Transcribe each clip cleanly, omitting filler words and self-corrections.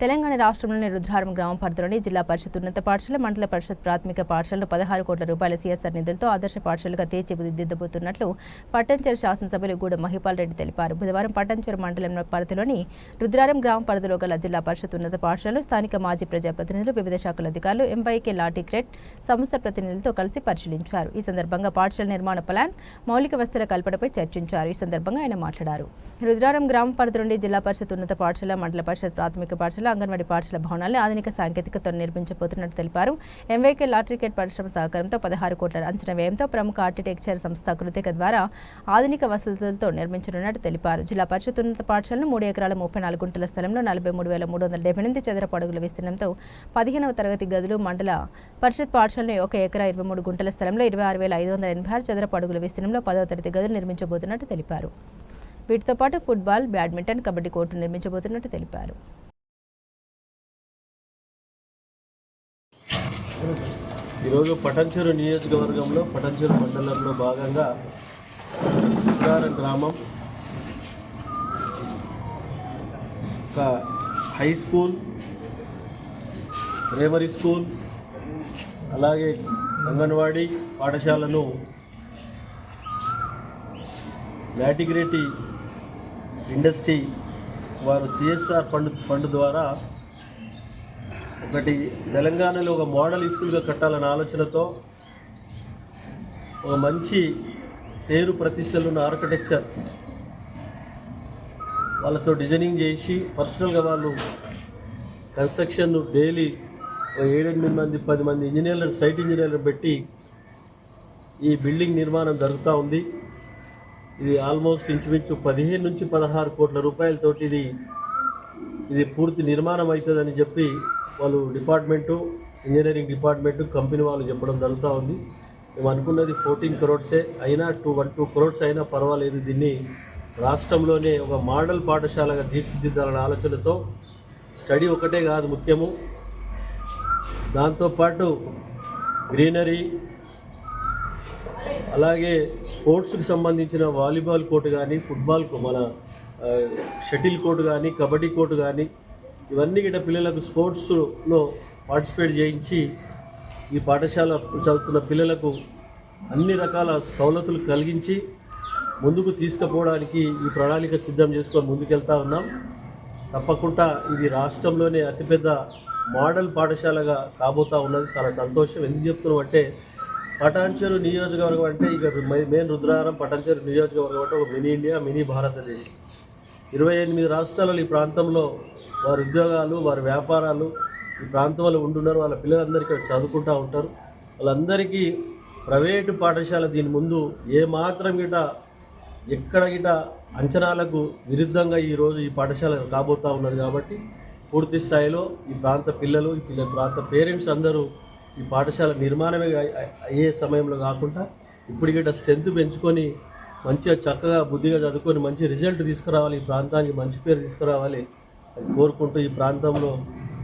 తెలంగాణ రాష్ట్రంలోని రుద్రవరం గ్రామ పరిధిలోని జిల్లా పరిషత్ ఉన్నత పాఠశాల, మండల పరిషత్ ప్రాథమిక పాఠశాలను 16 కోట్ల రూపాయల సీఎస్ఆర్ నిధులతో ఆదర్శ పాఠశాలగా తీర్చిదిద్దబోతున్నట్లు పట్టంచెరు శాసనసభ్యులు గూడ మహిపాల్ రెడ్డి తెలిపారు. బుధవారం పట్టంచెరు మండలం పరిధిలోని రుద్రవరం గ్రామ పరిధిలో గల జిల్లా పరిషత్ ఉన్నత పాఠశాలలో స్థానిక మాజీ ప్రజాప్రతినిధులు, వివిధ శాఖల అధికారులు, ఎంవైకే లాటిగ్రేట్ సంస్థ ప్రతినిధులతో కలిసి పరిశీలించారు. ఈ సందర్భంగా పాఠశాల నిర్మాణ ప్లాన్, మౌలిక వసతుల కల్పనపై చర్చించారు. ఈ సందర్భంగా ఆయన మాట్లాడారు. రుద్రవరం గ్రామ పరిధిలోని జిల్లా పరిషత్ ఉన్నత పాఠశాల, మండల పరిషత్ ప్రాథమిక పాఠశాల, అంగన్వాడీ పాఠశాల భవనాలను ఆధునిక సాంకేతికతతో నిర్మించబోతున్నట్టు తెలిపారు. ఎంవైకే లాటిగ్రేట్ పరిశ్రమ సహకారంతో 16 కోట్ల అంచనా వ్యయంతో ప్రముఖ ఆర్కిటెక్చర్ సంస్థ కృతిక ద్వారా ఆధునిక వసతులతో నిర్మించనున్నట్టు తెలిపారు. జిల్లా పరిషత్ ఉన్నత పాఠశాలను 3 ఎకరాల 34 గుంటల స్థలంలో 43,378 చదరపు అడుగుల విస్తీర్ణంతో 15వ తరగతి గదులు, మండల పరిషత్ పాఠశాలను 1 ఎకరా 23 గుంటల స్థలంలో 26,586 చదరపు అడుగుల విస్తీర్ణంలో 10వ తరగతి గదులు నిర్మించబోతున్నట్టు తెలిపారు. వీటితో పాటు ఫుట్బాల్, బ్యాడ్మింటన్, కబడ్డీ కోర్టు నిర్మించబోతున్నట్టు తెలిపారు. ఈరోజు పటంచెరు నియోజకవర్గంలో పటంచెరు మండలంలో భాగంగా రుద్రవరం గ్రామం ఒక హై స్కూల్, ప్రైమరీ స్కూల్, అలాగే అంగన్వాడీ పాఠశాలను లాటిగ్రేట్ ఇండస్ట్రీ వారు సిఎస్ఆర్ ఫండ్ ద్వారా ఒకటి తెలంగాణలో ఒక మోడల్ స్కూల్గా కట్టాలన్న ఆలోచనతో ఒక మంచి పేరు ప్రతిష్టలు ఉన్న ఆర్కిటెక్చర్ వాళ్ళతో డిజైనింగ్ చేసి పర్సనల్గా వాళ్ళు కన్స్ట్రక్షన్ డైలీ 7-8 మంది 10 మంది ఇంజనీర్లు, సైట్ ఇంజనీర్లు పెట్టి ఈ బిల్డింగ్ నిర్మాణం జరుగుతూ ఉంది. ఇది ఆల్మోస్ట్ ఇంచుమించు 15 నుంచి 16 కోట్ల రూపాయలతోటి ఇది పూర్తి నిర్మాణం అవుతుందని చెప్పి వాళ్ళు డిపార్ట్మెంటు, ఇంజనీరింగ్ డిపార్ట్మెంటు, కంపెనీ వాళ్ళు చెప్పడం జరుగుతూ ఉంది. మేము అనుకున్నది 14 crores అయినా 2 crores అయినా పర్వాలేదు, దీన్ని రాష్ట్రంలోనే ఒక మోడల్ పాఠశాలగా తీర్చిదిద్దాలనే ఆలోచనతో స్టడీ ఒకటే కాదు ముఖ్యము, దాంతోపాటు గ్రీనరీ, అలాగే స్పోర్ట్స్కి సంబంధించిన వాలీబాల్ కోర్టు కానీ, ఫుట్బాల్ మన షటిల్ కోర్టు కానీ, కబడ్డీ కోర్టు కానీ, ఇవన్నీ కూడా పిల్లలకు స్పోర్ట్స్లో పార్టిసిపేట్ చేయించి ఈ పాఠశాల చదువుతున్న పిల్లలకు అన్ని రకాల సౌలతులు కలిగించి ముందుకు తీసుకుపోవడానికి ఈ ప్రణాళిక సిద్ధం చేసుకొని ముందుకెళ్తా ఉన్నాం. తప్పకుండా ఇది రాష్ట్రంలోనే అతిపెద్ద మోడల్ పాఠశాలగా కాబోతూ ఉన్నది. చాలా సంతోషం. ఎందుకు చెప్తున్నాం అంటే పటాన్చెరు నియోజకవర్గం అంటే ఇక మెయిన్ రుద్రవరం పటాన్చెరు నియోజకవర్గం అంటే ఒక మినీ ఇండియా, మినీ భారతదేశం. 28 రాష్ట్రాలలో ఈ ప్రాంతంలో వారి ఉద్యోగాలు, వారి వ్యాపారాలు ఈ ప్రాంతంలో ఉంటున్నారు. వాళ్ళ పిల్లలందరికీ చదువుకుంటూ ఉంటారు. వాళ్ళందరికీ ప్రైవేటు పాఠశాల దీని ముందు ఏమాత్రం గిట ఎక్కడ గిట అంచనాలకు విరుద్ధంగా ఈరోజు ఈ పాఠశాల కాబోతూ ఉన్నది. కాబట్టి పూర్తి స్థాయిలో ఈ ప్రాంత పిల్లలు, ఈ ప్రాంత పేరెంట్స్ అందరూ ఈ పాఠశాల నిర్మాణమే అయ్యే సమయంలో కాకుండా ఇప్పుడు గిట్ట స్ట్రెంత్ పెంచుకొని మంచిగా చక్కగా బుద్ధిగా చదువుకొని మంచి రిజల్ట్ తీసుకురావాలి, ఈ ప్రాంతానికి మంచి పేరు తీసుకురావాలి అని కోరుకుంటూ ఈ ప్రాంతంలో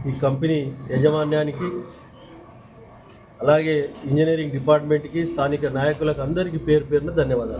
ఈ కంపెనీ యాజమాన్యానికి, అలాగే ఇంజనీరింగ్ డిపార్ట్మెంట్కి, స్థానిక నాయకులకు అందరికీ పేరు పేరున ధన్యవాదాలు.